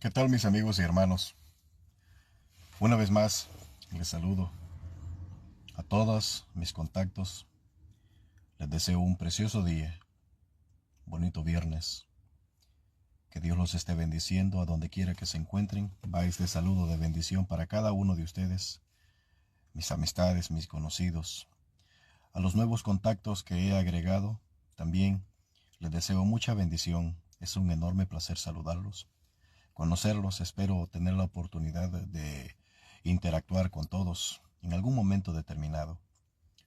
¿Qué tal, mis amigos y hermanos? Una vez más, les saludo a todos mis contactos. Les deseo un precioso día, bonito viernes. Que Dios los esté bendiciendo a donde quiera que se encuentren. Va este saludo de bendición para cada uno de ustedes, mis amistades, mis conocidos. A los nuevos contactos que he agregado, también les deseo mucha bendición. Es un enorme placer saludarlos, conocerlos. Espero tener la oportunidad de interactuar con todos en algún momento determinado.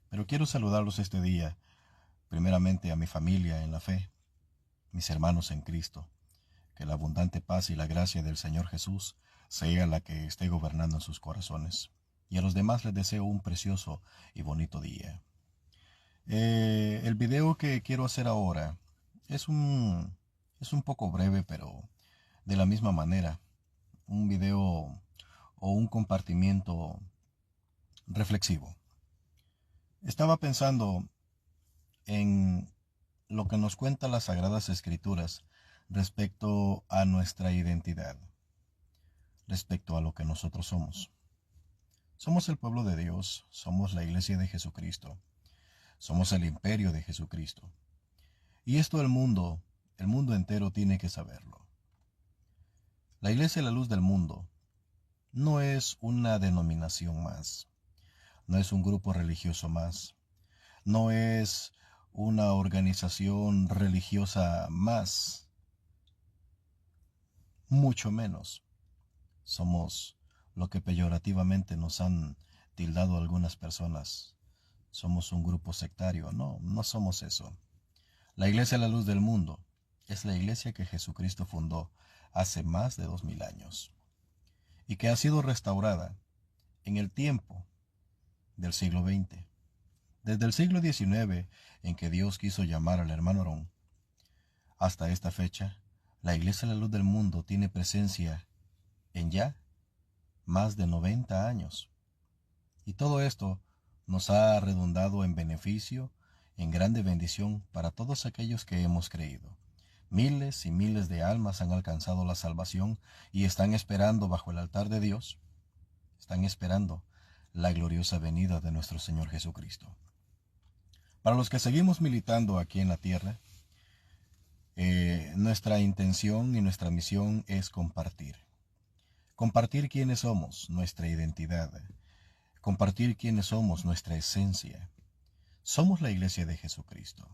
Pero quiero saludarlos este día, primeramente a mi familia en la fe, mis hermanos en Cristo. Que la abundante paz y la gracia del Señor Jesús sea la que esté gobernando en sus corazones. Y a los demás les deseo un precioso y bonito día. El video que quiero hacer ahora es un poco breve, pero de la misma manera. Un video o un compartimiento reflexivo. Estaba pensando en lo que nos cuenta las Sagradas Escrituras respecto a nuestra identidad, respecto a lo que nosotros somos. Somos el pueblo de Dios, somos la iglesia de Jesucristo, somos el imperio de Jesucristo. Y esto el mundo entero tiene que saberlo. La iglesia la luz del mundo no es una denominación más, no es un grupo religioso más, no es una organización religiosa más, mucho menos. Somos lo que peyorativamente nos han tildado algunas personas. Somos un grupo sectario. No, no somos eso. La iglesia la luz del mundo es la iglesia que Jesucristo fundó hace más de 2000 años y que ha sido restaurada en el tiempo del siglo XX. Desde el siglo XIX, en que Dios quiso llamar al hermano Aarón, hasta esta fecha, la iglesia la luz del mundo tiene presencia en ya más de 90 años. Y todo esto nos ha redundado en beneficio, en grande bendición para todos aquellos que hemos creído. Miles y miles de almas han alcanzado la salvación y están esperando bajo el altar de Dios, están esperando la gloriosa venida de nuestro Señor Jesucristo. Para los que seguimos militando aquí en la tierra, nuestra intención y nuestra misión es compartir. Compartir quiénes somos, nuestra identidad. Compartir quiénes somos, nuestra esencia. Somos la iglesia de Jesucristo.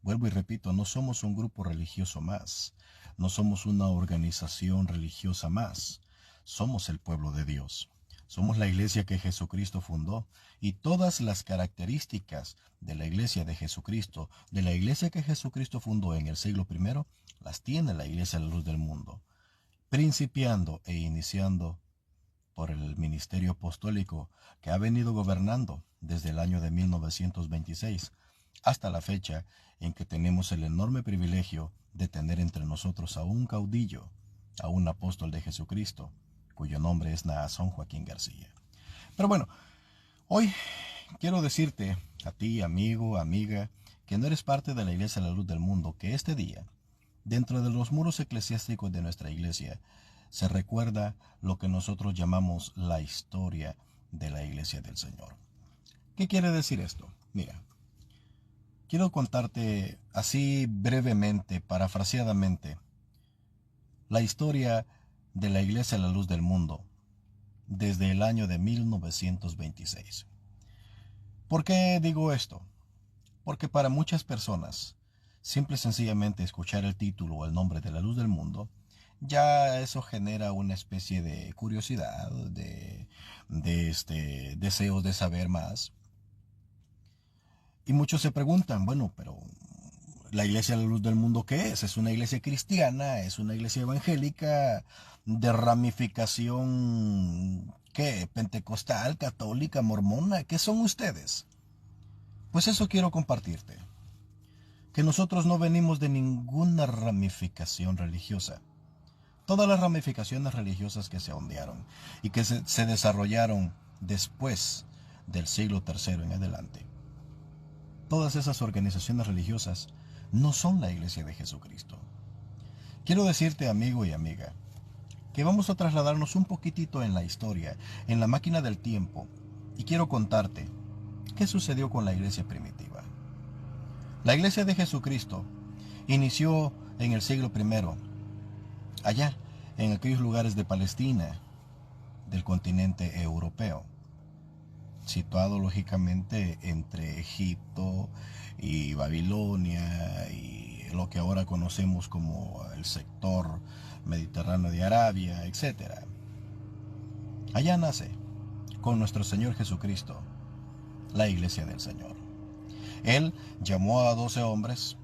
Vuelvo y repito, no somos un grupo religioso más. No somos una organización religiosa más. Somos el pueblo de Dios. Somos la iglesia que Jesucristo fundó y todas las características de la iglesia de Jesucristo, de la iglesia que Jesucristo fundó en el siglo I, las tiene la iglesia de la luz del mundo, principiando e iniciando por el ministerio apostólico que ha venido gobernando desde el año de 1926 hasta la fecha en que tenemos el enorme privilegio de tener entre nosotros a un caudillo, a un apóstol de Jesucristo, cuyo nombre es Naasón Joaquín García. Pero bueno, hoy quiero decirte a ti, amigo, amiga, que no eres parte de la Iglesia de la Luz del Mundo, que este día, dentro de los muros eclesiásticos de nuestra iglesia, se recuerda lo que nosotros llamamos la historia de la iglesia del Señor. ¿Qué quiere decir esto? Mira, quiero contarte así brevemente, parafraseadamente, la historia de la iglesia a la luz del mundo desde el año de 1926. ¿Por qué digo esto? Porque para muchas personas, simple y sencillamente escuchar el título o el nombre de la luz del mundo, ya eso genera una especie de curiosidad, de deseos de saber más. Y muchos se preguntan, bueno, pero la iglesia de la luz del mundo, ¿qué es? ¿Es una iglesia cristiana? ¿Es una iglesia evangélica? ¿De ramificación, qué? ¿Pentecostal, católica, mormona? ¿Qué son ustedes? Pues eso quiero compartirte. Que nosotros no venimos de ninguna ramificación religiosa. Todas las ramificaciones religiosas que se ondearon y que se desarrollaron después del siglo III en adelante, todas esas organizaciones religiosas no son la iglesia de Jesucristo. Quiero decirte, amigo y amiga, que vamos a trasladarnos un poquitito en la historia, en la máquina del tiempo, y quiero contarte qué sucedió con la iglesia primitiva. La iglesia de Jesucristo inició en el siglo I, allá en aquellos lugares de Palestina, del continente europeo, situado lógicamente entre Egipto y Babilonia y lo que ahora conocemos como el sector mediterráneo de Arabia, etc. Allá nace, con nuestro Señor Jesucristo, la iglesia del Señor. Él llamó a 12 hombres,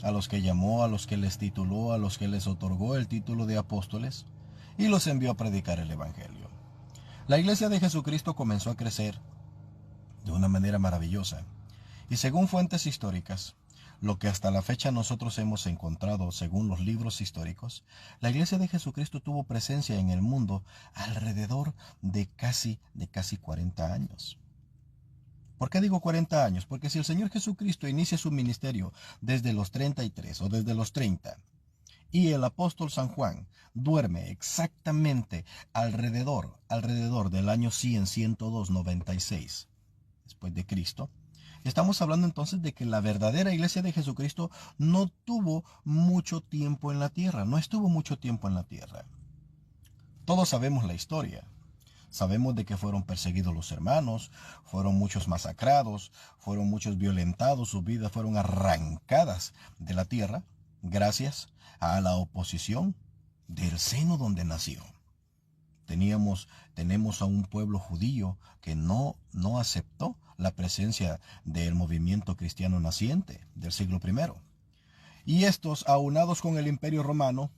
a los que llamó, a los que les tituló, a los que les otorgó el título de apóstoles, y los envió a predicar el Evangelio. La iglesia de Jesucristo comenzó a crecer de una manera maravillosa, y según fuentes históricas, lo que hasta la fecha nosotros hemos encontrado según los libros históricos, la iglesia de Jesucristo tuvo presencia en el mundo alrededor de casi 40 años. ¿Por qué digo 40 años? Porque si el Señor Jesucristo inicia su ministerio desde los 33 o desde los 30, y el apóstol San Juan duerme exactamente alrededor del año 100, 102, 96 después de Cristo, estamos hablando entonces de que la verdadera iglesia de Jesucristo no tuvo mucho tiempo en la tierra, no estuvo mucho tiempo en la tierra. Todos sabemos la historia. Sabemos de que fueron perseguidos los hermanos, fueron muchos masacrados, fueron muchos violentados, sus vidas fueron arrancadas de la tierra gracias a la oposición del seno donde nació. Tenemos a un pueblo judío que no aceptó la presencia del movimiento cristiano naciente del siglo I. Y estos, aunados con el Imperio Romano,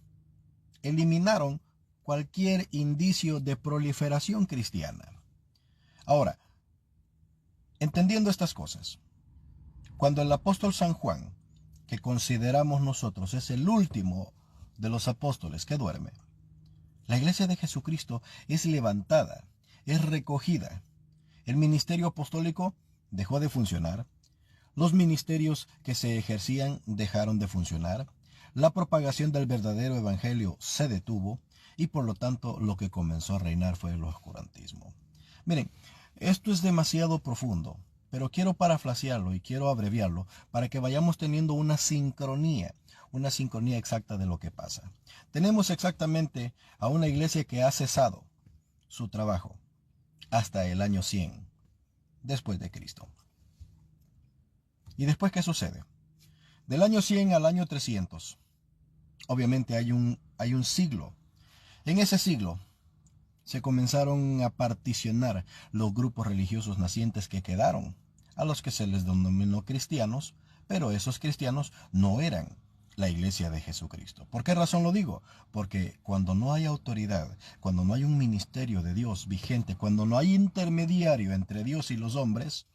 eliminaron cualquier indicio de proliferación cristiana. Ahora, entendiendo estas cosas, cuando el apóstol San Juan, que consideramos nosotros es el último de los apóstoles que duerme, la iglesia de Jesucristo es levantada, es recogida. El ministerio apostólico dejó de funcionar. Los ministerios que se ejercían dejaron de funcionar. La propagación del verdadero evangelio se detuvo y por lo tanto lo que comenzó a reinar fue el oscurantismo. Miren, esto es demasiado profundo, pero quiero parafrasearlo y quiero abreviarlo para que vayamos teniendo una sincronía exacta de lo que pasa. Tenemos exactamente a una iglesia que ha cesado su trabajo hasta el año 100 después de Cristo. ¿Y después qué sucede? Del año 100 al año 300, obviamente hay un siglo. En ese siglo se comenzaron a particionar los grupos religiosos nacientes que quedaron, a los que se les denominó cristianos, pero esos cristianos no eran la iglesia de Jesucristo. ¿Por qué razón lo digo? Porque cuando no hay autoridad, cuando no hay un ministerio de Dios vigente, cuando no hay intermediario entre Dios y los hombres,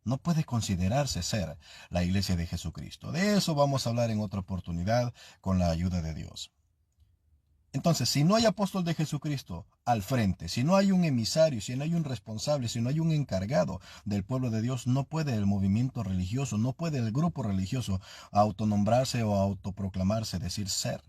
no puede considerarse ser la iglesia de Jesucristo. De eso vamos a hablar en otra oportunidad con la ayuda de Dios. Entonces, si no hay apóstol de Jesucristo al frente, si no hay un emisario, si no hay un responsable, si no hay un encargado del pueblo de Dios, no puede el movimiento religioso, no puede el grupo religioso autonombrarse o autoproclamarse, decir ser,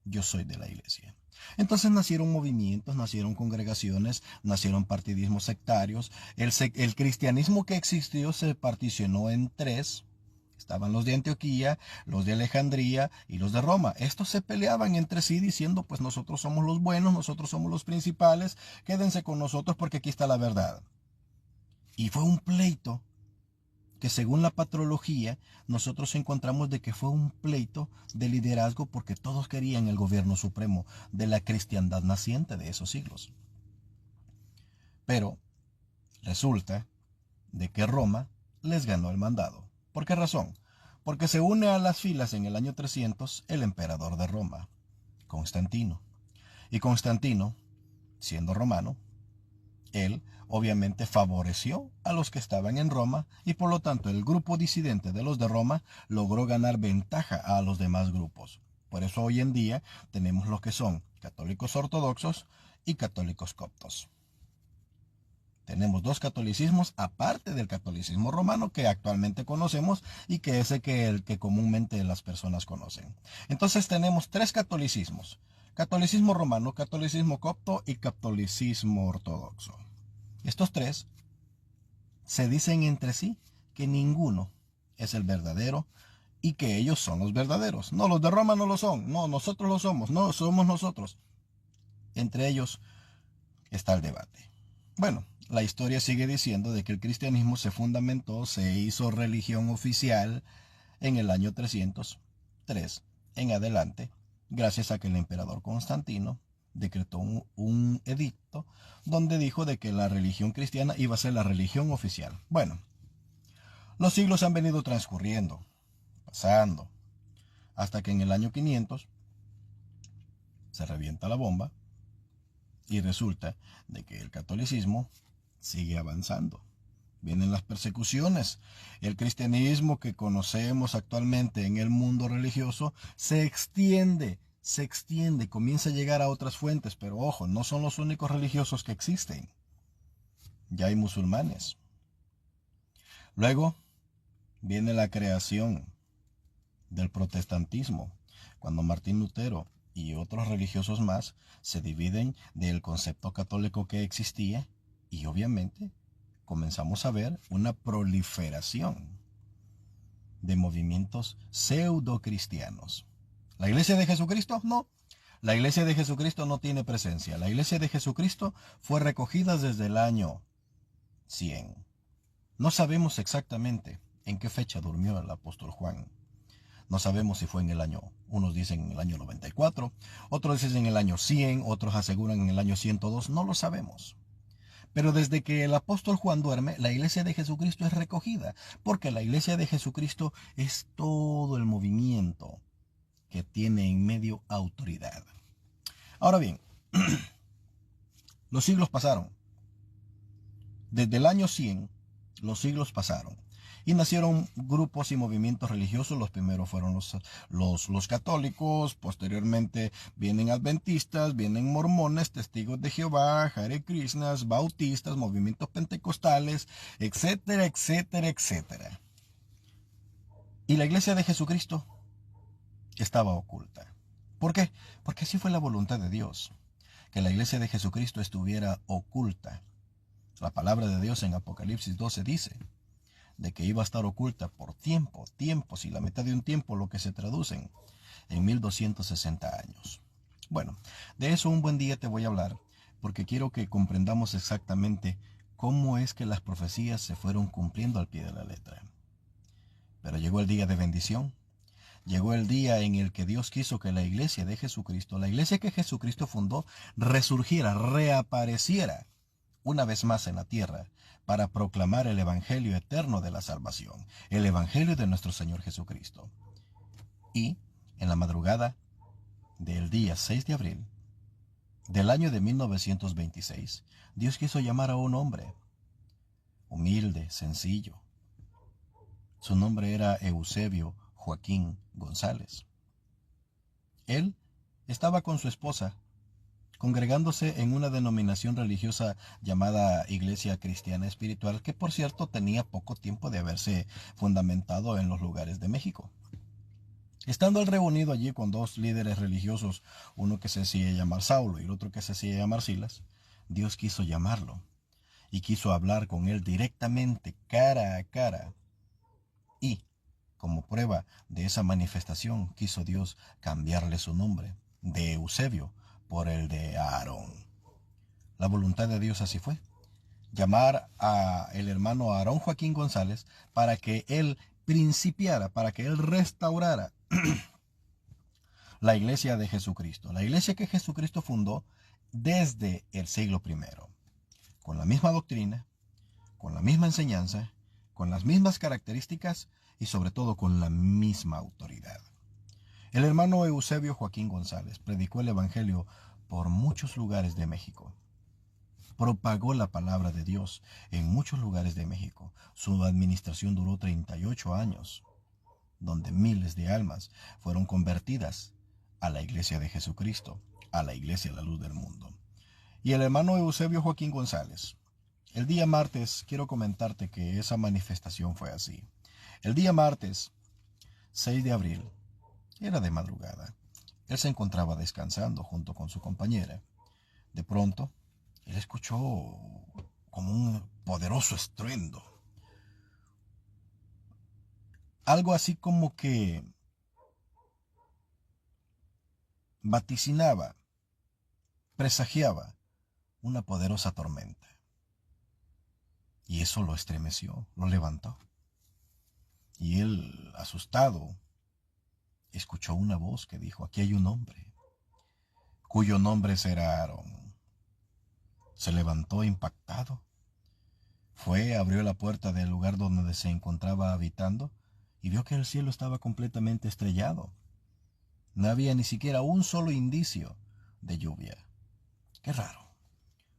yo soy de la iglesia. Entonces nacieron movimientos, nacieron congregaciones, nacieron partidismos sectarios. El cristianismo que existió se particionó en tres. Estaban los de Antioquía, los de Alejandría y los de Roma. Estos se peleaban entre sí diciendo, pues nosotros somos los buenos, nosotros somos los principales, quédense con nosotros porque aquí está la verdad. Y fue un pleito que según la patrología nosotros encontramos de que fue un pleito de liderazgo porque todos querían el gobierno supremo de la cristiandad naciente de esos siglos. Pero resulta de que Roma les ganó el mandado. ¿Por qué razón? Porque se une a las filas en el año 300 el emperador de Roma, Constantino. Y Constantino, siendo romano, él obviamente favoreció a los que estaban en Roma y por lo tanto el grupo disidente de los de Roma logró ganar ventaja a los demás grupos. Por eso hoy en día tenemos lo que son católicos ortodoxos y católicos coptos. Tenemos dos catolicismos aparte del catolicismo romano que actualmente conocemos y que es el que comúnmente las personas conocen. Entonces tenemos tres catolicismos. Catolicismo romano, catolicismo copto y catolicismo ortodoxo. Estos tres se dicen entre sí que ninguno es el verdadero y que ellos son los verdaderos. No, los de Roma no lo son. No, nosotros lo somos. No, somos nosotros. Entre ellos está el debate. Bueno, la historia sigue diciendo de que el cristianismo se fundamentó, se hizo religión oficial en el año 303 en adelante, gracias a que el emperador Constantino decretó un edicto donde dijo de que la religión cristiana iba a ser la religión oficial. Bueno, los siglos han venido transcurriendo, pasando, hasta que en el año 500 se revienta la bomba y resulta de que el catolicismo sigue avanzando. Vienen las persecuciones. El cristianismo que conocemos actualmente en el mundo religioso se extiende, comienza a llegar a otras fuentes, pero ojo, no son los únicos religiosos que existen. Ya hay musulmanes. Luego viene la creación del protestantismo, cuando Martín Lutero y otros religiosos más se dividen del concepto católico que existía y obviamente comenzamos a ver una proliferación de movimientos pseudo-cristianos. ¿La Iglesia de Jesucristo? No. La Iglesia de Jesucristo no tiene presencia. La Iglesia de Jesucristo fue recogida desde el año 100. No sabemos exactamente en qué fecha durmió el apóstol Juan. No sabemos si fue en el año, unos dicen en el año 94, otros dicen en el año 100, otros aseguran en el año 102, no lo sabemos. Pero desde que el apóstol Juan duerme, la Iglesia de Jesucristo es recogida, porque la Iglesia de Jesucristo es todo el movimiento que tiene en medio autoridad. Ahora bien, los siglos pasaron. Desde el año 100, los siglos pasaron. Y nacieron grupos y movimientos religiosos. Los primeros fueron los católicos, posteriormente vienen adventistas, vienen mormones, testigos de Jehová, Hare Krishnas, bautistas, movimientos pentecostales, etcétera, etcétera, etcétera. Y la Iglesia de Jesucristo estaba oculta. ¿Por qué? Porque así fue la voluntad de Dios, que la Iglesia de Jesucristo estuviera oculta. La palabra de Dios en Apocalipsis 12 dice de que iba a estar oculta por tiempos y la mitad de un tiempo, lo que se traducen en 1260 años. Bueno, de eso un buen día te voy a hablar, porque quiero que comprendamos exactamente cómo es que las profecías se fueron cumpliendo al pie de la letra. Pero llegó el día de bendición, llegó el día en el que Dios quiso que la Iglesia de Jesucristo, la Iglesia que Jesucristo fundó, resurgiera, reapareciera una vez más en la tierra para proclamar el Evangelio eterno de la salvación, el Evangelio de nuestro Señor Jesucristo. Y en la madrugada del día 6 de abril del año de 1926, Dios quiso llamar a un hombre humilde, sencillo. Su nombre era Eusebio Joaquín González. Él estaba con su esposa congregándose en una denominación religiosa llamada Iglesia Cristiana Espiritual, que por cierto tenía poco tiempo de haberse fundamentado en los lugares de México. Estando él reunido allí con dos líderes religiosos, uno que se hacía llamar Saulo y el otro que se hacía llamar Silas, Dios quiso llamarlo y quiso hablar con él directamente, cara a cara. Y, como prueba de esa manifestación, quiso Dios cambiarle su nombre de Eusebio por el de Aarón. La voluntad de Dios así fue. Llamar a el hermano Aarón Joaquín González para que él principiara, para que él restaurara la Iglesia de Jesucristo. La Iglesia que Jesucristo fundó desde el siglo I. Con la misma doctrina, con la misma enseñanza, con las mismas características y sobre todo con la misma autoridad. El hermano Eusebio Joaquín González predicó el Evangelio por muchos lugares de México. Propagó la palabra de Dios en muchos lugares de México. Su administración duró 38 años, donde miles de almas fueron convertidas a la Iglesia de Jesucristo, a la Iglesia la Luz del Mundo. Y el hermano Eusebio Joaquín González, el día martes, quiero comentarte que esa manifestación fue así. El día martes, 6 de abril, era de madrugada. Él se encontraba descansando junto con su compañera. De pronto, él escuchó como un poderoso estruendo. Algo así como que vaticinaba, presagiaba una poderosa tormenta. Y eso lo estremeció, lo levantó. Y él, asustado, escuchó una voz que dijo: aquí hay un hombre, cuyo nombre será Aarón. Se levantó impactado. Fue, abrió la puerta del lugar donde se encontraba habitando y vio que el cielo estaba completamente estrellado. No había ni siquiera un solo indicio de lluvia. Qué raro.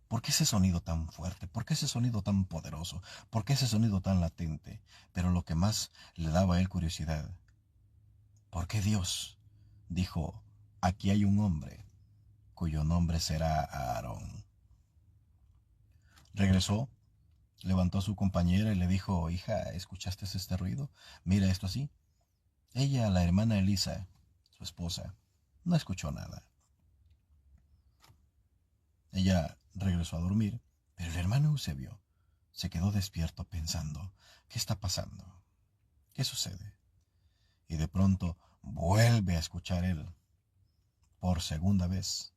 ¿Por qué ese sonido tan fuerte? ¿Por qué ese sonido tan poderoso? ¿Por qué ese sonido tan latente? Pero lo que más le daba a él curiosidad: ¿por qué Dios dijo: aquí hay un hombre cuyo nombre será Aarón? Regresó, levantó a su compañera y le dijo: hija, ¿escuchaste este ruido? Mira esto así. Ella, la hermana Elisa, su esposa, no escuchó nada. Ella regresó a dormir, pero el hermano Eusebio se quedó despierto pensando: ¿qué está pasando? ¿Qué sucede? Y de pronto vuelve a escuchar él por segunda vez.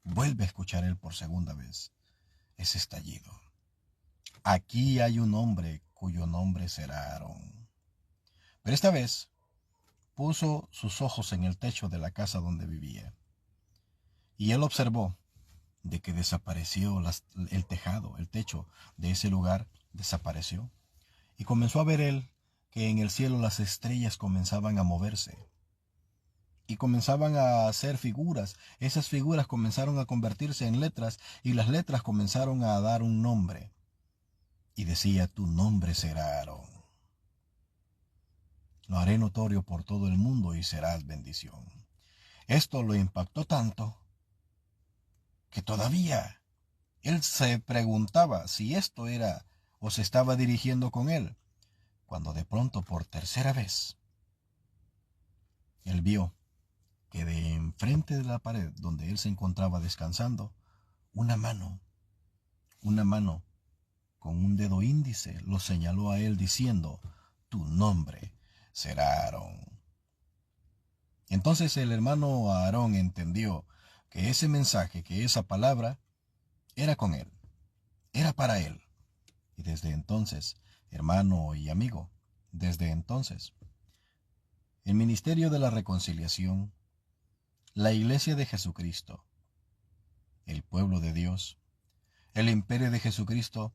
Vuelve a escuchar él por segunda vez ese estallido. Aquí hay un hombre cuyo nombre será Aarón. Pero esta vez puso sus ojos en el techo de la casa donde vivía. Y él observó de que desapareció el tejado, el techo de ese lugar desapareció. Y comenzó a ver él que en el cielo las estrellas comenzaban a moverse. Y comenzaban a hacer figuras. Esas figuras comenzaron a convertirse en letras y las letras comenzaron a dar un nombre. Y decía: tu nombre será Aarón. Lo haré notorio por todo el mundo y serás bendición. Esto lo impactó tanto que todavía él se preguntaba si esto era o se estaba dirigiendo con él, cuando de pronto, por tercera vez, él vio que de enfrente de la pared donde él se encontraba descansando, una mano con un dedo índice lo señaló a él diciendo: tu nombre será Aarón. Entonces el hermano Aarón entendió que ese mensaje, que esa palabra, era con él, era para él. Y desde entonces, hermano y amigo, desde entonces, el ministerio de la reconciliación, la iglesia de Jesucristo, el pueblo de Dios, el imperio de Jesucristo,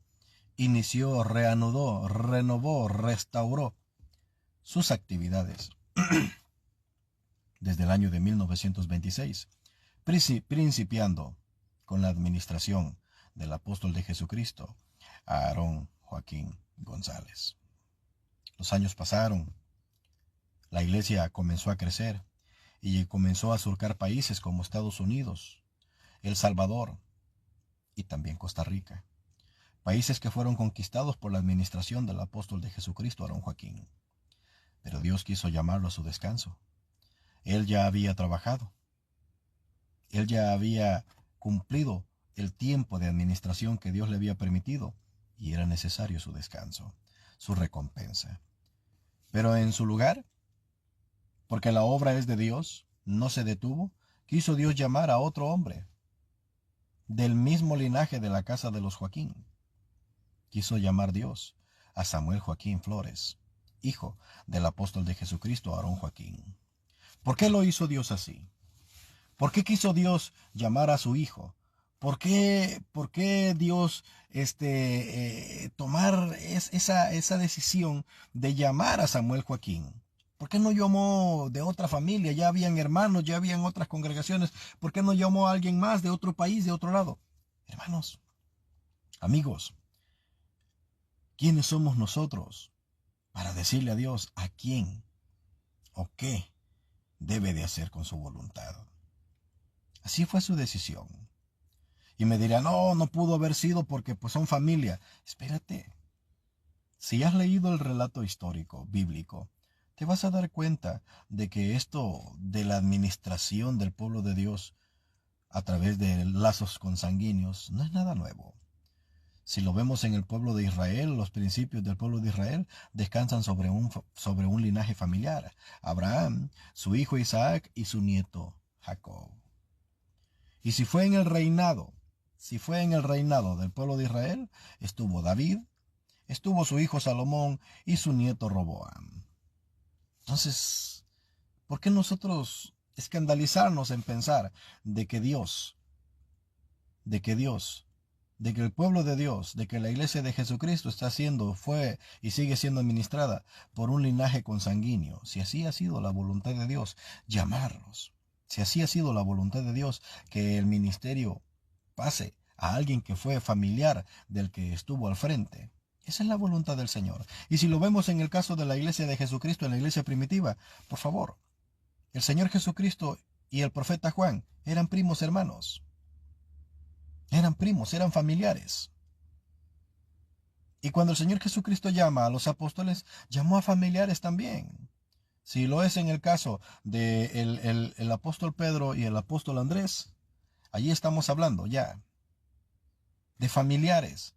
inició, reanudó, renovó, restauró sus actividades desde el año de 1926, principiando con la administración del apóstol de Jesucristo, Aarón Joaquín González. Los años pasaron, la iglesia comenzó a crecer y comenzó a surcar países como Estados Unidos, El Salvador y también Costa Rica, países que fueron conquistados por la administración del apóstol de Jesucristo, Aarón Joaquín. Pero Dios quiso llamarlo a su descanso. Él ya había trabajado, él ya había cumplido el tiempo de administración que Dios le había permitido, y era necesario su descanso, su recompensa. Pero en su lugar, porque la obra es de Dios, no se detuvo, quiso Dios llamar a otro hombre del mismo linaje de la casa de los Joaquín. Quiso llamar Dios a Samuel Joaquín Flores, hijo del apóstol de Jesucristo, Aarón Joaquín. ¿Por qué lo hizo Dios así? ¿Por qué quiso Dios llamar a su hijo? ¿Por qué Dios tomar esa decisión de llamar a Samuel Joaquín? ¿Por qué no llamó de otra familia? Ya habían hermanos, ya habían otras congregaciones. ¿Por qué no llamó a alguien más de otro país, de otro lado? Hermanos, amigos, ¿quiénes somos nosotros para decirle a Dios a quién o qué debe de hacer con su voluntad? Así fue su decisión. Y me dirán: no, no pudo haber sido porque pues son familia. Espérate. Si has leído el relato histórico, bíblico, te vas a dar cuenta de que esto de la administración del pueblo de Dios a través de lazos consanguíneos no es nada nuevo. Si lo vemos en el pueblo de Israel, los principios del pueblo de Israel descansan sobre un linaje familiar. Abraham, su hijo Isaac y su nieto Jacob. Y si fue en el reinado del pueblo de Israel, estuvo David, estuvo su hijo Salomón y su nieto Roboam. Entonces, ¿por qué nosotros escandalizarnos en pensar de que Dios, de que el pueblo de Dios, de que la iglesia de Jesucristo fue y sigue siendo administrada por un linaje consanguíneo? Si así ha sido la voluntad de Dios, llamarlos. Si así ha sido la voluntad de Dios, que el ministerio pase a alguien que fue familiar del que estuvo al frente. Esa es la voluntad del Señor. Y si lo vemos en el caso de la iglesia de Jesucristo, en la iglesia primitiva, por favor, el Señor Jesucristo y el profeta Juan eran primos hermanos. Eran primos, eran familiares. Y cuando el Señor Jesucristo llama a los apóstoles, llamó a familiares también. Si lo es en el caso de el apóstol Pedro y el apóstol Andrés, allí estamos hablando ya de familiares.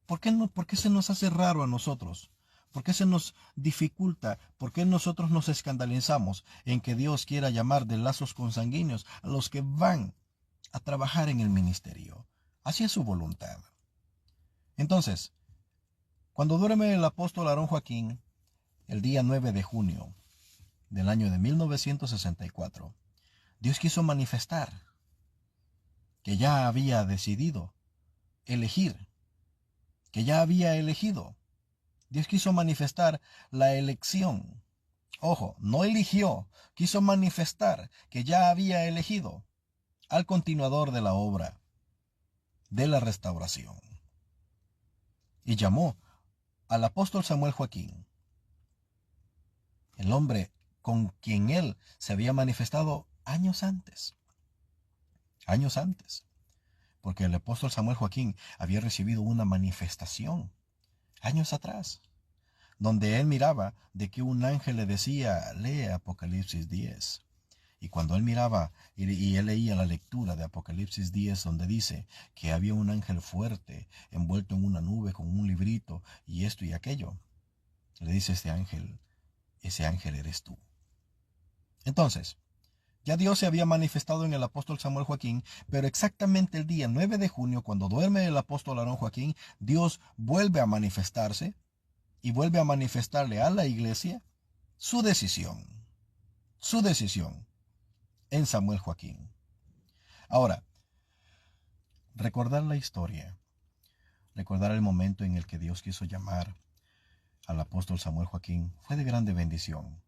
¿Por qué se nos hace raro a nosotros? ¿Por qué se nos dificulta? ¿Por qué nosotros nos escandalizamos en que Dios quiera llamar de lazos consanguíneos a los que van a trabajar en el ministerio? Así es su voluntad. Entonces, cuando duerme el apóstol Aarón Joaquín, el día 9 de junio del año de 1964, Dios quiso manifestar que ya había decidido elegir, que ya había elegido. Dios quiso manifestar la elección. Ojo, no eligió, quiso manifestar que ya había elegido al continuador de la obra de la restauración. Y llamó al apóstol Samuel Joaquín, el hombre con quien él se había manifestado años antes. Años antes. Porque el apóstol Samuel Joaquín había recibido una manifestación años atrás, donde él miraba de que un ángel le decía, lee Apocalipsis 10. Y cuando él miraba y él leía la lectura de Apocalipsis 10, donde dice que había un ángel fuerte envuelto en una nube con un librito y esto y aquello, le dice ese ángel eres tú. Entonces, ya Dios se había manifestado en el apóstol Samuel Joaquín, pero exactamente el día 9 de junio, cuando duerme el apóstol Aarón Joaquín, Dios vuelve a manifestarse y vuelve a manifestarle a la iglesia su decisión en Samuel Joaquín. Ahora, recordar la historia, recordar el momento en el que Dios quiso llamar al apóstol Samuel Joaquín fue de grande bendición.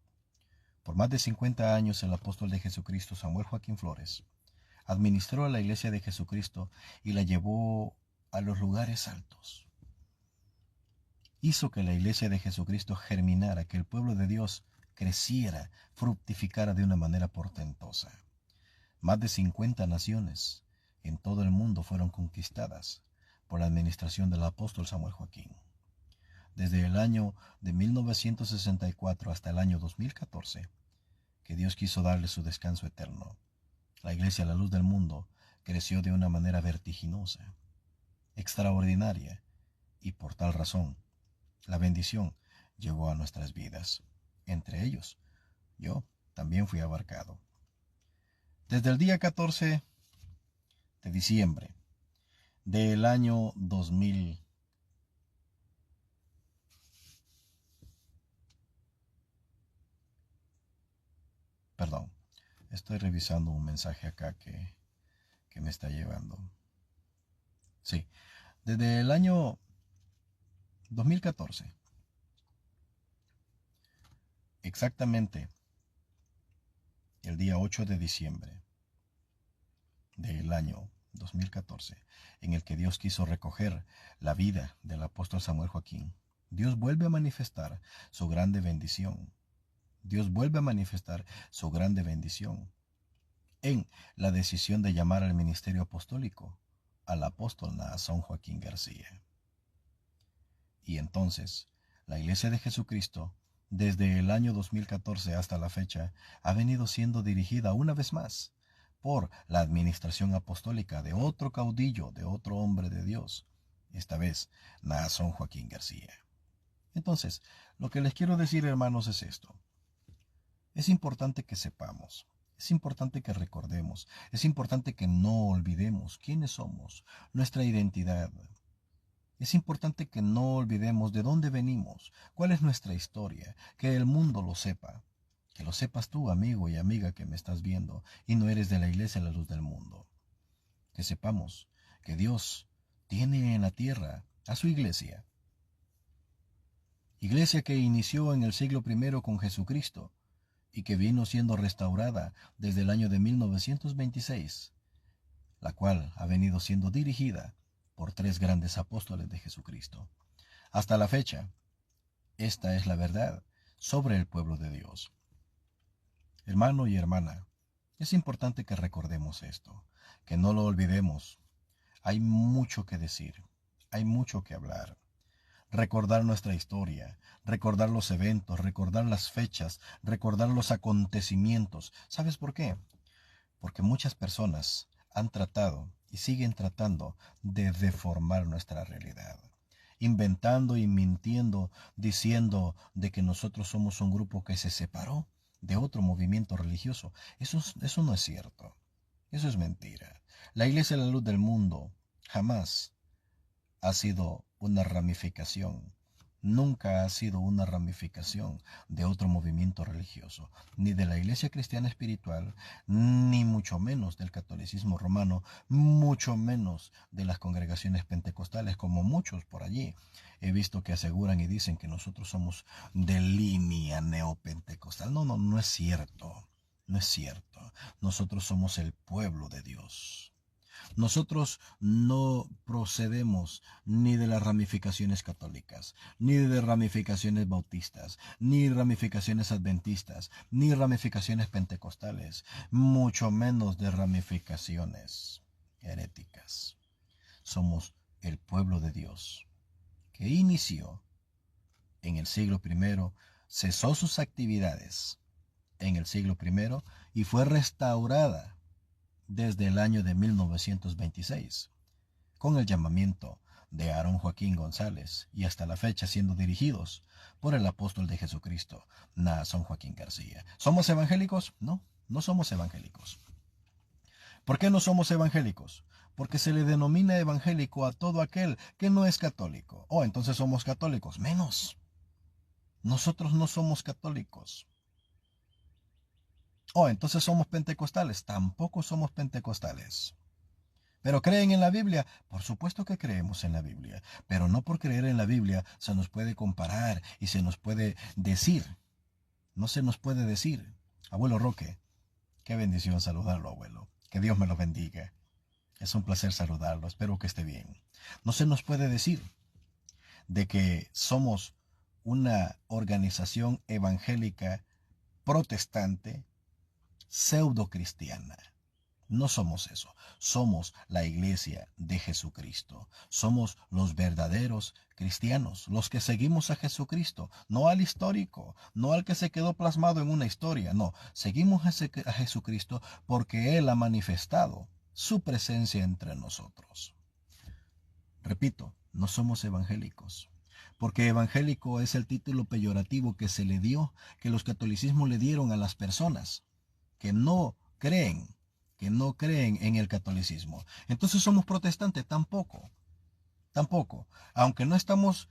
Por más de 50 años el apóstol de Jesucristo, Samuel Joaquín Flores, administró a la iglesia de Jesucristo y la llevó a los lugares altos. Hizo que la iglesia de Jesucristo germinara, que el pueblo de Dios creciera, fructificara de una manera portentosa. Más de 50 naciones en todo el mundo fueron conquistadas por la administración del apóstol Samuel Joaquín. Desde el año de 1964 hasta el año 2014, que Dios quiso darle su descanso eterno, la iglesia, la luz del mundo, creció de una manera vertiginosa, extraordinaria, y por tal razón, la bendición llegó a nuestras vidas. Entre ellos, yo también fui abarcado. Desde el día 14 de diciembre del año 2000, perdón, estoy revisando un mensaje acá que me está llevando. Sí, desde el año 2014, exactamente el día 8 de diciembre del año 2014, en el que Dios quiso recoger la vida del apóstol Samuel Joaquín, Dios vuelve a manifestar su grande bendición. Dios vuelve a manifestar su grande bendición en la decisión de llamar al ministerio apostólico al apóstol Naasón Joaquín García. Y entonces, la iglesia de Jesucristo desde el año 2014 hasta la fecha, ha venido siendo dirigida una vez más por la administración apostólica de otro caudillo, de otro hombre de Dios, esta vez Naasón Joaquín García. Entonces, lo que les quiero decir, hermanos, es esto. Es importante que sepamos, es importante que recordemos, es importante que no olvidemos quiénes somos, nuestra identidad. Es importante que no olvidemos de dónde venimos, cuál es nuestra historia, que el mundo lo sepa. Que lo sepas tú, amigo y amiga que me estás viendo y no eres de la iglesia La Luz del Mundo. Que sepamos que Dios tiene en la tierra a su iglesia. Iglesia que inició en el siglo I con Jesucristo y que vino siendo restaurada desde el año de 1926, la cual ha venido siendo dirigida por 3 grandes apóstoles de Jesucristo. Hasta la fecha, esta es la verdad sobre el pueblo de Dios. Hermano y hermana, es importante que recordemos esto, que no lo olvidemos. Hay mucho que decir, hay mucho que hablar. Recordar nuestra historia, recordar los eventos, recordar las fechas, recordar los acontecimientos. ¿Sabes por qué? Porque muchas personas han tratado y siguen tratando de deformar nuestra realidad, inventando y mintiendo, diciendo de que nosotros somos un grupo que se separó de otro movimiento religioso. Eso no es cierto. Eso es mentira. La Iglesia de la Luz del Mundo jamás ha sido una ramificación, nunca ha sido una ramificación de otro movimiento religioso, ni de la Iglesia Cristiana Espiritual, ni mucho menos del catolicismo romano, mucho menos de las congregaciones pentecostales, como muchos por allí he visto que aseguran y dicen que nosotros somos de línea neopentecostal. No, no es cierto, no es cierto. Nosotros somos el pueblo de Dios. Nosotros no procedemos ni de las ramificaciones católicas, ni de ramificaciones bautistas, ni ramificaciones adventistas, ni ramificaciones pentecostales, mucho menos de ramificaciones heréticas. Somos el pueblo de Dios, que inició en el siglo I, cesó sus actividades en el siglo I y fue restaurada desde el año de 1926, con el llamamiento de Aarón Joaquín González y hasta la fecha siendo dirigidos por el apóstol de Jesucristo, Naasón Joaquín García. ¿Somos evangélicos? No, no somos evangélicos. ¿Por qué no somos evangélicos? Porque se le denomina evangélico a todo aquel que no es católico. Oh, entonces somos católicos. Menos. Nosotros no somos católicos. Oh, entonces somos pentecostales. Tampoco somos pentecostales. ¿Pero creen en la Biblia? Por supuesto que creemos en la Biblia. Pero no por creer en la Biblia se nos puede comparar y se nos puede decir. No se nos puede decir. Abuelo Roque, qué bendición saludarlo, abuelo. Que Dios me lo bendiga. Es un placer saludarlo. Espero que esté bien. No se nos puede decir de que somos una organización evangélica protestante pseudo-cristiana. No somos eso. Somos la iglesia de Jesucristo. Somos los verdaderos cristianos, los que seguimos a Jesucristo, no al histórico, no al que se quedó plasmado en una historia. No, seguimos a Jesucristo porque Él ha manifestado su presencia entre nosotros. Repito, no somos evangélicos. Porque evangélico es el título peyorativo que se le dio, que los catolicismos le dieron a las personas que no creen en el catolicismo. Entonces somos protestantes, tampoco. Aunque no estamos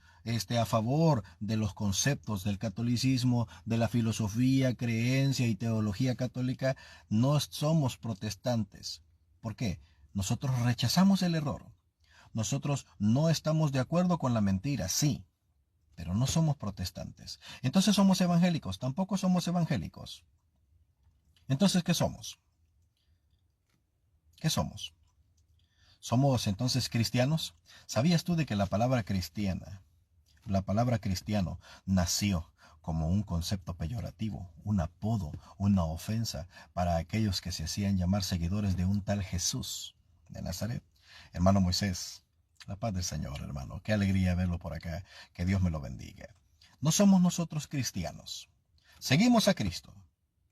a favor de los conceptos del catolicismo, de la filosofía, creencia y teología católica, no somos protestantes. ¿Por qué? Nosotros rechazamos el error. Nosotros no estamos de acuerdo con la mentira, sí, pero no somos protestantes. Entonces somos evangélicos, tampoco somos evangélicos. Entonces, ¿qué somos? ¿Qué somos? ¿Somos entonces cristianos? ¿Sabías tú de que la palabra cristiano, nació como un concepto peyorativo, un apodo, una ofensa para aquellos que se hacían llamar seguidores de un tal Jesús de Nazaret? Hermano Moisés, la paz del Señor, hermano. Qué alegría verlo por acá. Que Dios me lo bendiga. No somos nosotros cristianos. Seguimos a Cristo.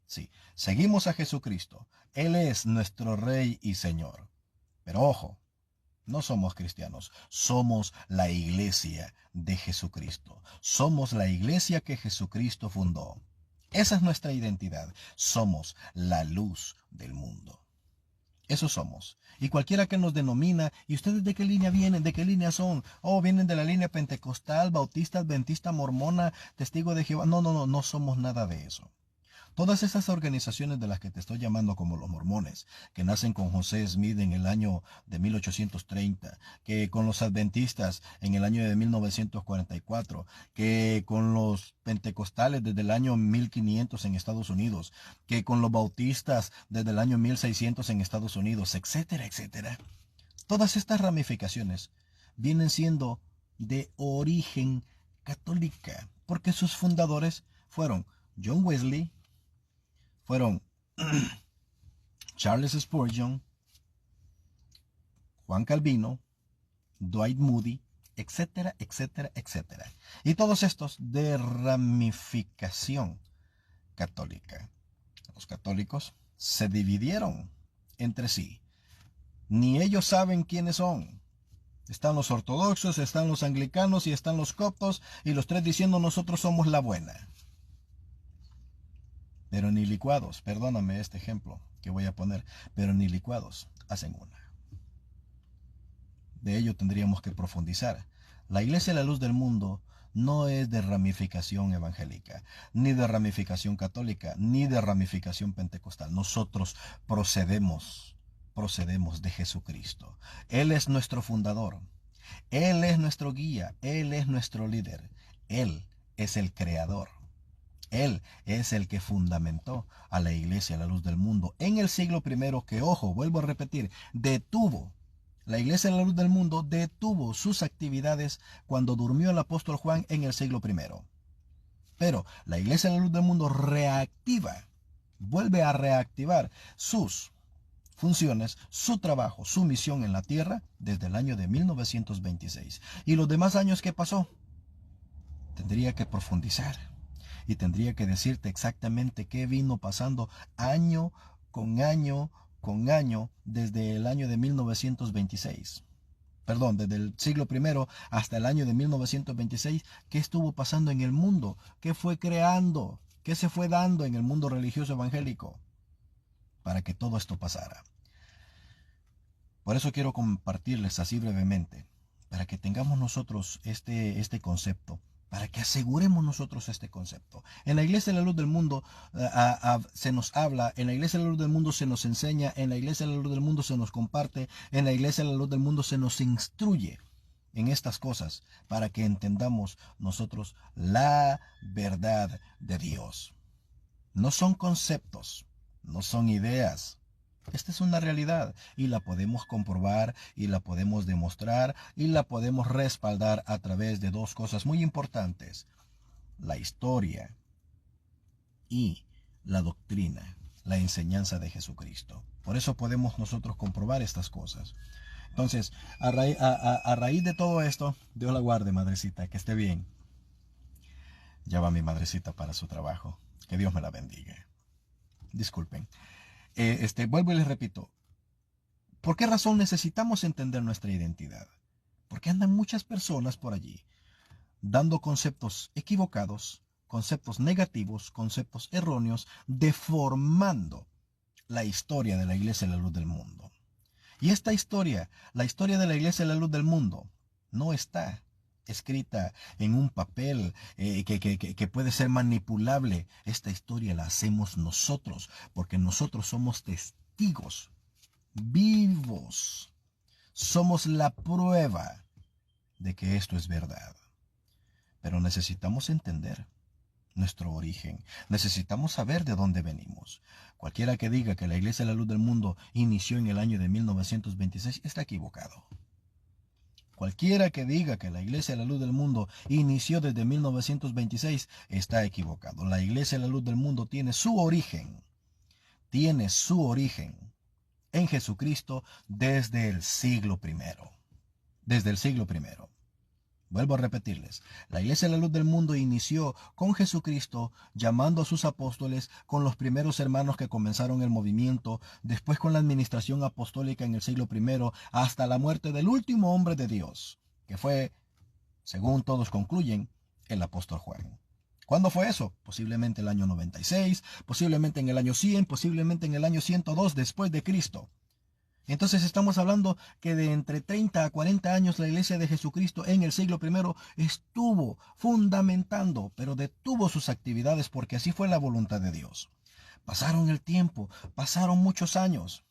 Sí, seguimos a Jesucristo. Él es nuestro Rey y Señor. Pero ojo, no somos cristianos, somos la iglesia de Jesucristo. Somos la iglesia que Jesucristo fundó. Esa es nuestra identidad. Somos la luz del mundo. Eso somos. Y cualquiera que nos denomina, ¿y ustedes de qué línea vienen? ¿De qué línea son? Oh, vienen de la línea pentecostal, bautista, adventista, mormona, testigo de Jehová. No, no, no, no somos nada de eso. Todas esas organizaciones de las que te estoy llamando como los mormones, que nacen con José Smith en el año de 1830, que con los adventistas en el año de 1944, que con los pentecostales desde el año 1500 en Estados Unidos, que con los bautistas desde el año 1600 en Estados Unidos, etcétera, etcétera. Todas estas ramificaciones vienen siendo de origen católica, porque sus fundadores fueron John Wesley, fueron Charles Spurgeon, Juan Calvino, Dwight Moody, etcétera, etcétera, etcétera. Y todos estos de ramificación católica. Los católicos se dividieron entre sí. Ni ellos saben quiénes son. Están los ortodoxos, están los anglicanos y están los coptos, y los tres diciendo nosotros somos la buena. Pero ni licuados, perdóname este ejemplo que voy a poner, pero ni licuados hacen una. De ello tendríamos que profundizar. La Iglesia de la Luz del Mundo no es de ramificación evangélica, ni de ramificación católica, ni de ramificación pentecostal. Nosotros procedemos de Jesucristo. Él es nuestro fundador. Él es nuestro guía. Él es nuestro líder. Él es el creador. Él es el que fundamentó a la Iglesia a la Luz del Mundo en el siglo I, que, ojo, vuelvo a repetir, la Iglesia a la Luz del Mundo detuvo sus actividades cuando durmió el apóstol Juan en el siglo I. Pero la Iglesia a la Luz del Mundo vuelve a reactivar sus funciones, su trabajo, su misión en la tierra desde el año de 1926. Y los demás años que pasó, tendría que profundizar. Y tendría que decirte exactamente qué vino pasando año con año con año desde el año de 1926. Perdón, desde el siglo I hasta el año de 1926, qué estuvo pasando en el mundo, qué fue creando, qué se fue dando en el mundo religioso evangélico para que todo esto pasara. Por eso quiero compartirles así brevemente, para que tengamos nosotros este concepto, para que aseguremos nosotros este concepto. En la Iglesia de la Luz del Mundo se nos habla, en la Iglesia de la Luz del Mundo se nos enseña, en la Iglesia de la Luz del Mundo se nos comparte, en la Iglesia de la Luz del Mundo se nos instruye en estas cosas para que entendamos nosotros la verdad de Dios. No son conceptos, no son ideas. Esta es una realidad y la podemos comprobar y la podemos demostrar y la podemos respaldar a través de dos cosas muy importantes: la historia y la doctrina, la enseñanza de Jesucristo. Por eso podemos nosotros comprobar estas cosas. Entonces, a raíz de todo esto, Dios la guarde, madrecita, que esté bien. Ya va mi madrecita para su trabajo. Que Dios me la bendiga. Disculpen. Vuelvo y les repito, ¿por qué razón necesitamos entender nuestra identidad? Porque andan muchas personas por allí dando conceptos equivocados, conceptos negativos, conceptos erróneos, deformando la historia de la Iglesia de la Luz del Mundo. Y esta historia, la historia de la Iglesia de la Luz del Mundo, no está escrita en un papel que puede ser manipulable. Esta historia la hacemos nosotros, porque nosotros somos testigos vivos. Somos la prueba de que esto es verdad. Pero necesitamos entender nuestro origen. Necesitamos saber de dónde venimos. Cualquiera que diga que la Iglesia de la Luz del Mundo inició en el año de 1926 está equivocado. Cualquiera que diga que la Iglesia de la Luz del Mundo inició desde 1926 está equivocado. La Iglesia de la Luz del Mundo tiene su origen en Jesucristo desde el siglo I. Desde el siglo I. Vuelvo a repetirles, la Iglesia de la Luz del Mundo inició con Jesucristo llamando a sus apóstoles, con los primeros hermanos que comenzaron el movimiento, después con la administración apostólica en el siglo I, hasta la muerte del último hombre de Dios, que fue, según todos concluyen, el apóstol Juan. ¿Cuándo fue eso? Posiblemente el año 96, posiblemente en el año 100, posiblemente en el año 102 después de Cristo. Entonces estamos hablando que de entre 30 a 40 años la Iglesia de Jesucristo en el siglo I estuvo fundamentando, pero detuvo sus actividades porque así fue la voluntad de Dios. Pasaron el tiempo, pasaron muchos años.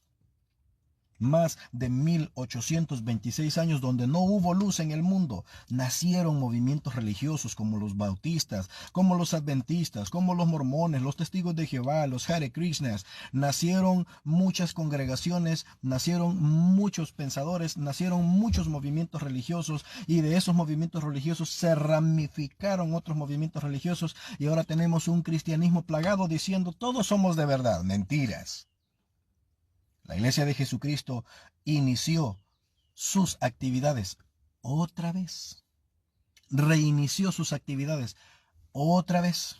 Más de 1826 años donde no hubo luz en el mundo. Nacieron movimientos religiosos como los bautistas, como los adventistas, como los mormones, los testigos de Jehová, los Hare Krishnas. Nacieron muchas congregaciones, nacieron muchos pensadores, nacieron muchos movimientos religiosos y de esos movimientos religiosos se ramificaron otros movimientos religiosos y ahora tenemos un cristianismo plagado diciendo todos somos de verdad. Mentiras. La Iglesia de Jesucristo inició sus actividades otra vez. Reinició sus actividades otra vez.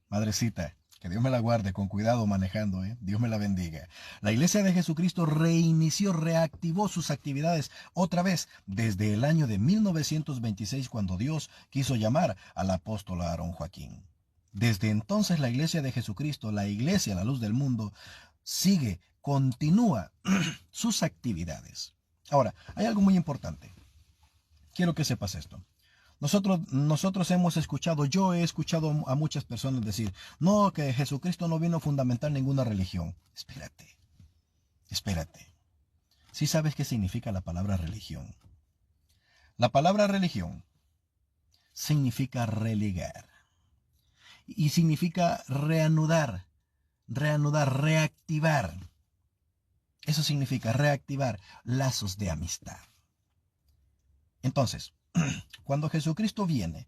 Madrecita, que Dios me la guarde con cuidado manejando, Dios me la bendiga. La Iglesia de Jesucristo reinició, reactivó sus actividades otra vez desde el año de 1926 cuando Dios quiso llamar al apóstol Aarón Joaquín. Desde entonces la Iglesia de Jesucristo, la Iglesia, la luz del mundo, continúa sus actividades. Ahora, hay algo muy importante. Quiero que sepas esto. Nosotros hemos escuchado, yo he escuchado a muchas personas decir, no, que Jesucristo no vino a fundamentar ninguna religión. Espérate. ¿Sí sabes qué significa la palabra religión? La palabra religión significa religar. Y significa reanudar, reactivar. Eso significa reactivar lazos de amistad. Entonces, cuando Jesucristo viene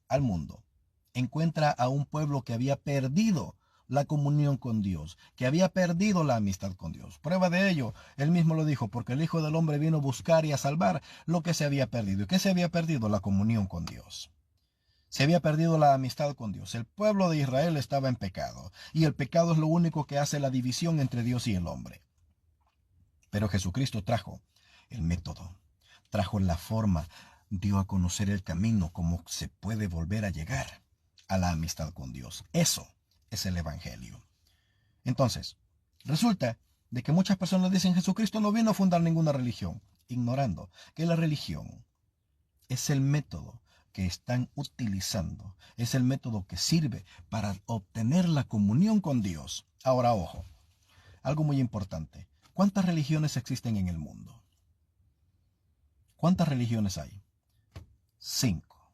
al mundo, encuentra a un pueblo que había perdido la comunión con Dios, que había perdido la amistad con Dios. Prueba de ello, él mismo lo dijo, porque el Hijo del Hombre vino a buscar y a salvar lo que se había perdido. ¿Y qué se había perdido? La comunión con Dios. Se había perdido la amistad con Dios. El pueblo de Israel estaba en pecado, y el pecado es lo único que hace la división entre Dios y el hombre. Pero Jesucristo trajo el método, trajo la forma, dio a conocer el camino, cómo se puede volver a llegar a la amistad con Dios. Eso es el Evangelio. Entonces, resulta de que muchas personas dicen Jesucristo no vino a fundar ninguna religión, ignorando que la religión es el método que están utilizando, es el método que sirve para obtener la comunión con Dios. Ahora, ojo, algo muy importante. ¿Cuántas religiones existen en el mundo? ¿Cuántas religiones hay? 5.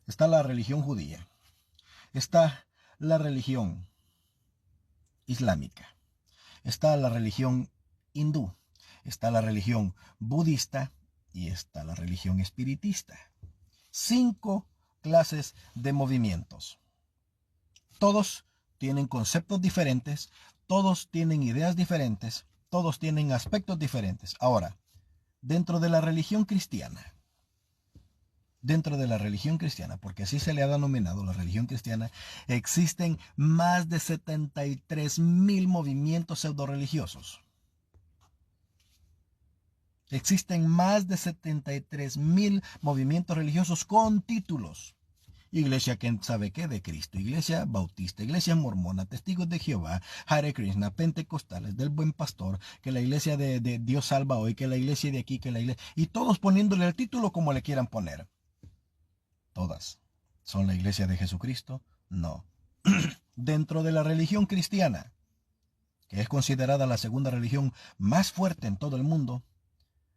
Está la religión judía. Está la religión islámica. Está la religión hindú. Está la religión budista y está la religión espiritista. 5 clases de movimientos. Todos tienen conceptos diferentes, todos tienen ideas diferentes, todos tienen aspectos diferentes. Ahora, dentro de la religión cristiana, porque así se le ha denominado la religión cristiana, existen más de 73,000 movimientos pseudo-religiosos. Existen más de 73,000 movimientos religiosos con títulos. Iglesia que sabe qué de Cristo, iglesia bautista, iglesia mormona, testigos de Jehová, Hare Krishna, pentecostales, del buen pastor, que la iglesia de Dios salva hoy, que la iglesia de aquí, que la iglesia... Y todos poniéndole el título como le quieran poner. ¿Todas son la iglesia de Jesucristo? No. Dentro de la religión cristiana, que es considerada la segunda religión más fuerte en todo el mundo,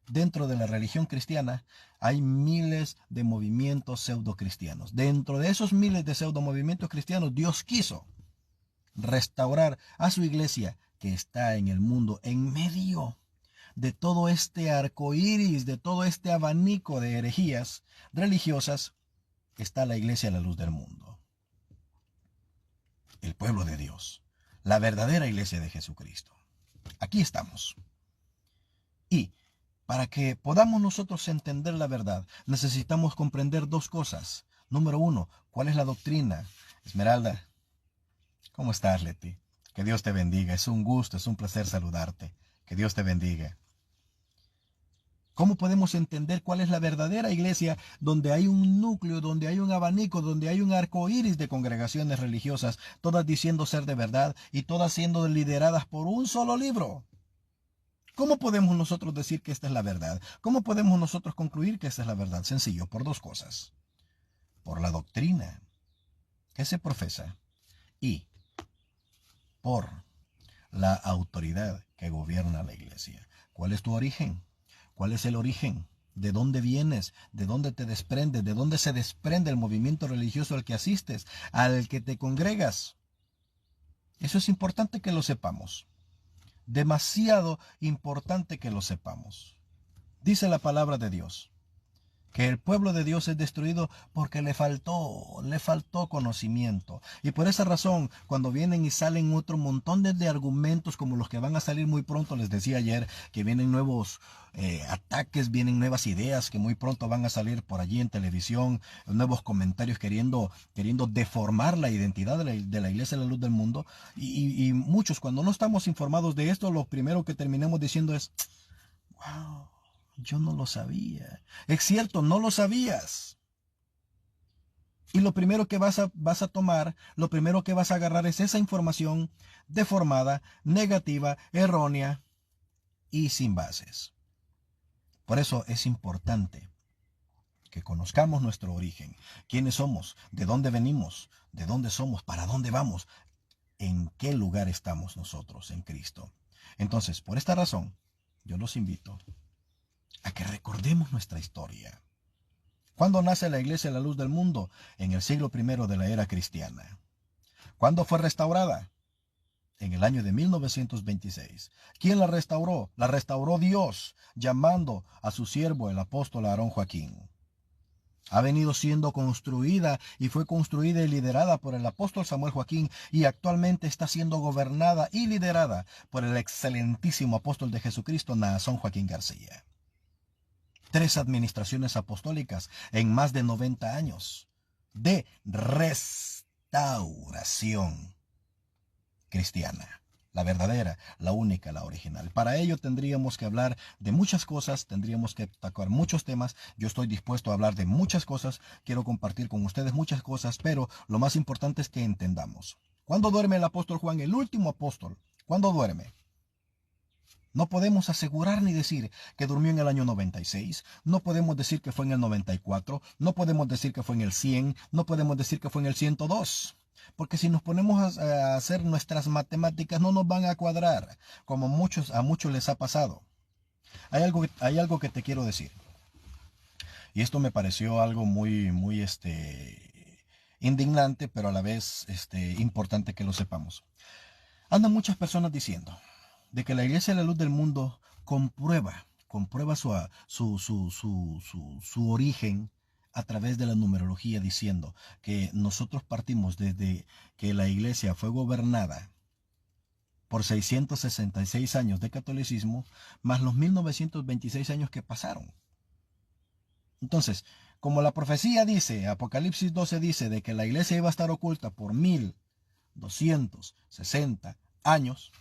dentro de la religión cristiana hay miles de movimientos pseudo-cristianos. Dentro de esos miles de pseudo-movimientos cristianos, Dios quiso restaurar a su iglesia que está en el mundo, en medio de todo este arco iris, de todo este abanico de herejías religiosas, está la iglesia a la luz del mundo. El pueblo de Dios, la verdadera iglesia de Jesucristo. Aquí estamos. Y Para que podamos nosotros entender la verdad, necesitamos comprender dos cosas. Número uno, ¿cuál es la doctrina? Esmeralda, ¿cómo estás, Leti? Que Dios te bendiga. Es un gusto, es un placer saludarte. Que Dios te bendiga. ¿Cómo podemos entender cuál es la verdadera iglesia donde hay un núcleo, donde hay un abanico, donde hay un arco iris de congregaciones religiosas, todas diciendo ser de verdad y todas siendo lideradas por un solo libro? ¿Cómo podemos nosotros decir que esta es la verdad? ¿Cómo podemos nosotros concluir que esta es la verdad? Sencillo, por dos cosas. Por la doctrina que se profesa y por la autoridad que gobierna la iglesia. ¿Cuál es tu origen? ¿Cuál es el origen? ¿De dónde vienes? ¿De dónde te desprendes? ¿De dónde se desprende el movimiento religioso al que asistes, al que te congregas? Eso es importante que lo sepamos. Demasiado importante que lo sepamos. Dice la palabra de Dios que el pueblo de Dios es destruido porque le faltó conocimiento. Y por esa razón, cuando vienen y salen otro montón de argumentos como los que van a salir muy pronto, les decía ayer que vienen nuevos ataques, vienen nuevas ideas que muy pronto van a salir por allí en televisión, nuevos comentarios queriendo deformar la identidad de la Iglesia de la Luz del Mundo. Y muchos, cuando no estamos informados de esto, lo primero que terminamos diciendo es, wow, yo no lo sabía. Es cierto, no lo sabías. Y lo primero que vas a tomar, lo primero que vas a agarrar es esa información deformada, negativa, errónea y sin bases. Por eso es importante que conozcamos nuestro origen, quiénes somos, de dónde venimos, de dónde somos, para dónde vamos, en qué lugar estamos nosotros en Cristo. Entonces, por esta razón, yo los invito a que recordemos nuestra historia. ¿Cuándo nace la Iglesia de la Luz del Mundo? En el siglo I de la era cristiana. ¿Cuándo fue restaurada? En el año de 1926. ¿Quién la restauró? La restauró Dios, llamando a su siervo, el apóstol Aarón Joaquín. Ha venido siendo construida y fue construida y liderada por el apóstol Samuel Joaquín y actualmente está siendo gobernada y liderada por el excelentísimo apóstol de Jesucristo, Naasón Joaquín García. 3 administraciones apostólicas en más de 90 años de restauración cristiana. La verdadera, la única, la original. Para ello tendríamos que hablar de muchas cosas, tendríamos que tocar muchos temas. Yo estoy dispuesto a hablar de muchas cosas, quiero compartir con ustedes muchas cosas, pero lo más importante es que entendamos. ¿Cuándo duerme el apóstol Juan, el último apóstol? ¿Cuándo duerme? No podemos asegurar ni decir que durmió en el año 96, no podemos decir que fue en el 94, no podemos decir que fue en el 100, no podemos decir que fue en el 102. Porque si nos ponemos a hacer nuestras matemáticas no nos van a cuadrar, como a muchos les ha pasado. Hay algo que te quiero decir. Y esto me pareció algo muy indignante, pero a la vez importante que lo sepamos. Andan muchas personas diciendo de que la Iglesia de la Luz del Mundo comprueba su origen a través de la numerología, diciendo que nosotros partimos desde que la Iglesia fue gobernada por 666 años de catolicismo, más los 1926 años que pasaron. Entonces, como la profecía dice, Apocalipsis 12 dice de que la Iglesia iba a estar oculta por 1260 años,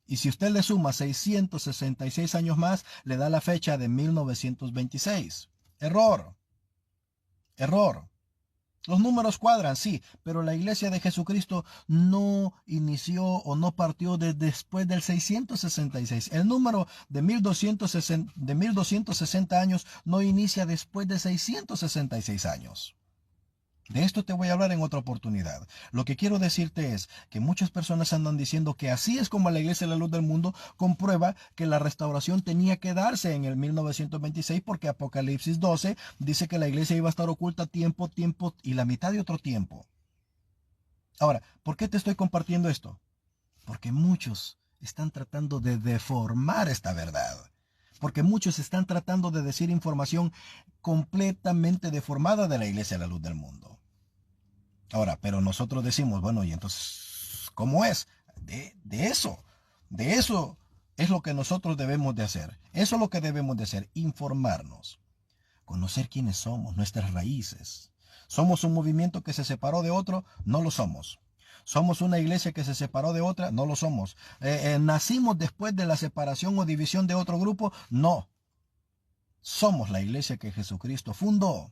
y si usted le suma 666 años más, le da la fecha de 1926. Error. Los números cuadran, sí, pero la Iglesia de Jesucristo no inició o no partió después del 666. El número de 1260 años no inicia después de 666 años. De esto te voy a hablar en otra oportunidad. Lo que quiero decirte es que muchas personas andan diciendo que así es como la Iglesia de la Luz del Mundo comprueba que la restauración tenía que darse en el 1926 porque Apocalipsis 12 dice que la Iglesia iba a estar oculta tiempo y la mitad de otro tiempo. Ahora, ¿por qué te estoy compartiendo esto? Porque muchos están tratando de deformar esta verdad. Porque muchos están tratando de decir información completamente deformada de la Iglesia de la Luz del Mundo. Ahora, pero nosotros decimos, bueno, y entonces, ¿cómo es? De eso Es lo que nosotros debemos de hacer. Eso es lo que debemos de hacer, informarnos, conocer quiénes somos, nuestras raíces. ¿Somos un movimiento que se separó de otro? No lo somos. ¿Somos una iglesia que se separó de otra? No lo somos. ¿Nacimos después de la separación o división de otro grupo? No. Somos la iglesia que Jesucristo fundó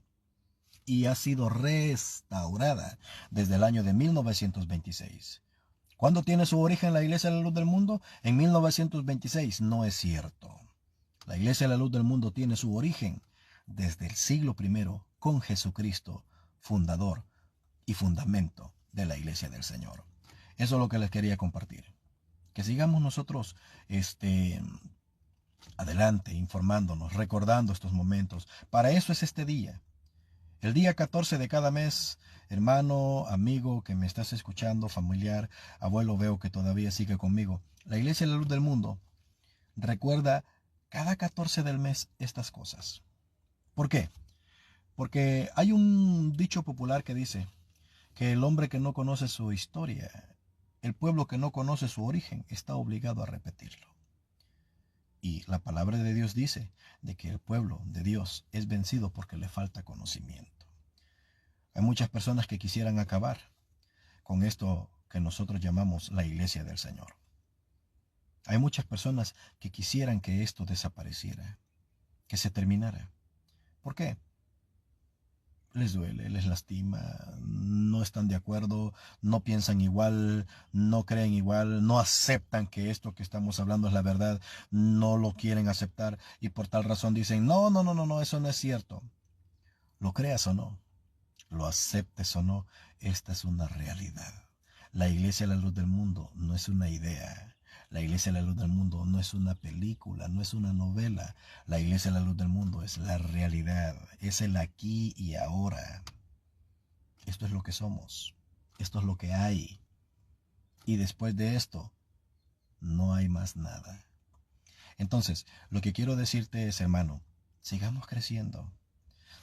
y ha sido restaurada desde el año de 1926. ¿Cuándo tiene su origen la Iglesia de la Luz del Mundo? En 1926. No es cierto. La Iglesia de la Luz del Mundo tiene su origen desde el siglo I con Jesucristo, fundador y fundamento de la Iglesia del Señor. Eso es lo que les quería compartir. Que sigamos nosotros adelante, informándonos, recordando estos momentos. Para eso es este día. El día 14 de cada mes, hermano, amigo que me estás escuchando, familiar, abuelo, veo que todavía sigue conmigo. La Iglesia de la Luz del Mundo recuerda cada 14 del mes estas cosas. ¿Por qué? Porque hay un dicho popular que dice que el hombre que no conoce su historia, el pueblo que no conoce su origen, está obligado a repetirlo. Y la palabra de Dios dice de que el pueblo de Dios es vencido porque le falta conocimiento. Hay muchas personas que quisieran acabar con esto que nosotros llamamos la iglesia del Señor. Hay muchas personas que quisieran que esto desapareciera, que se terminara. ¿Por qué? Les duele, les lastima, no están de acuerdo, no piensan igual, no creen igual, no aceptan que esto que estamos hablando es la verdad, no lo quieren aceptar y por tal razón dicen, no, eso no es cierto. Lo creas o no, lo aceptes o no, esta es una realidad. La Iglesia de la Luz del Mundo no es una idea. La Iglesia de la Luz del Mundo no es una película, no es una novela. La Iglesia de la Luz del Mundo es la realidad, es el aquí y ahora. Esto es lo que somos, esto es lo que hay. Y después de esto, no hay más nada. Entonces, lo que quiero decirte es, hermano, sigamos creciendo.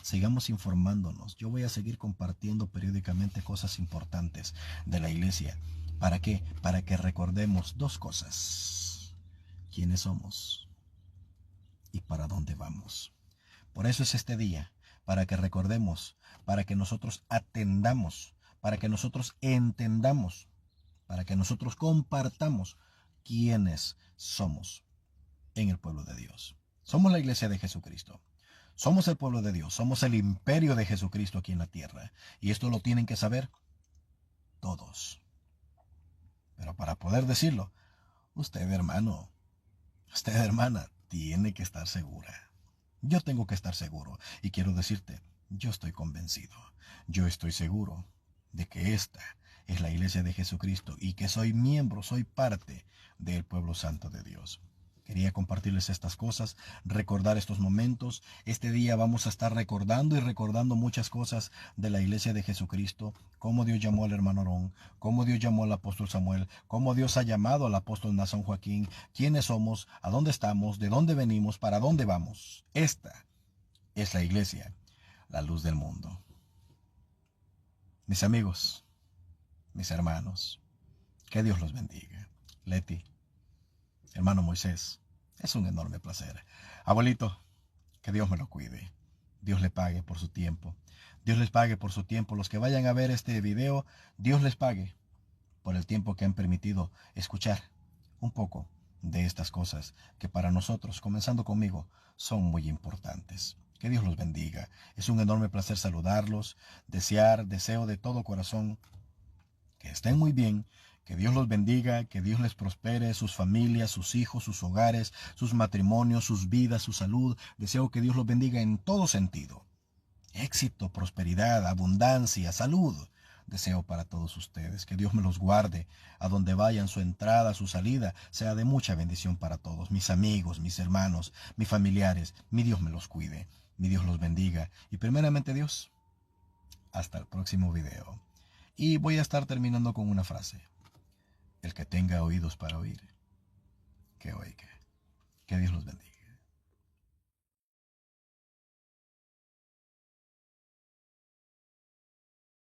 Sigamos informándonos. Yo voy a seguir compartiendo periódicamente cosas importantes de la iglesia. ¿Para qué? Para que recordemos dos cosas. ¿Quiénes somos? ¿Y para dónde vamos? Por eso es este día, para que recordemos, para que nosotros atendamos, para que nosotros entendamos, para que nosotros compartamos quiénes somos en el pueblo de Dios. Somos la iglesia de Jesucristo. Somos el pueblo de Dios, somos el imperio de Jesucristo aquí en la tierra. Y esto lo tienen que saber todos. Pero para poder decirlo, usted, hermano, usted, hermana, tiene que estar segura. Yo tengo que estar seguro. Y quiero decirte, yo estoy convencido. Yo estoy seguro de que esta es la iglesia de Jesucristo y que soy miembro, soy parte del pueblo santo de Dios. Quería compartirles estas cosas, recordar estos momentos. Este día vamos a estar recordando y recordando muchas cosas de la iglesia de Jesucristo, cómo Dios llamó al hermano Aarón, cómo Dios llamó al apóstol Samuel, cómo Dios ha llamado al apóstol Nazón Joaquín, quiénes somos, a dónde estamos, de dónde venimos, para dónde vamos. Esta es la iglesia, la luz del mundo. Mis amigos, mis hermanos, que Dios los bendiga. Leti, hermano Moisés, es un enorme placer. Abuelito, que Dios me lo cuide. Dios le pague por su tiempo. Dios les pague por su tiempo. Los que vayan a ver este video, Dios les pague por el tiempo que han permitido escuchar un poco de estas cosas que para nosotros, comenzando conmigo, son muy importantes. Que Dios los bendiga. Es un enorme placer saludarlos, deseo de todo corazón que estén muy bien, que Dios los bendiga, que Dios les prospere, sus familias, sus hijos, sus hogares, sus matrimonios, sus vidas, su salud. Deseo que Dios los bendiga en todo sentido. Éxito, prosperidad, abundancia, salud. Deseo para todos ustedes que Dios me los guarde, a donde vayan, su entrada, su salida, sea de mucha bendición para todos, mis amigos, mis hermanos, mis familiares. Mi Dios me los cuide, mi Dios los bendiga. Y primeramente Dios, hasta el próximo video. Y voy a estar terminando con una frase. El que tenga oídos para oír, que oiga. Que Dios los bendiga.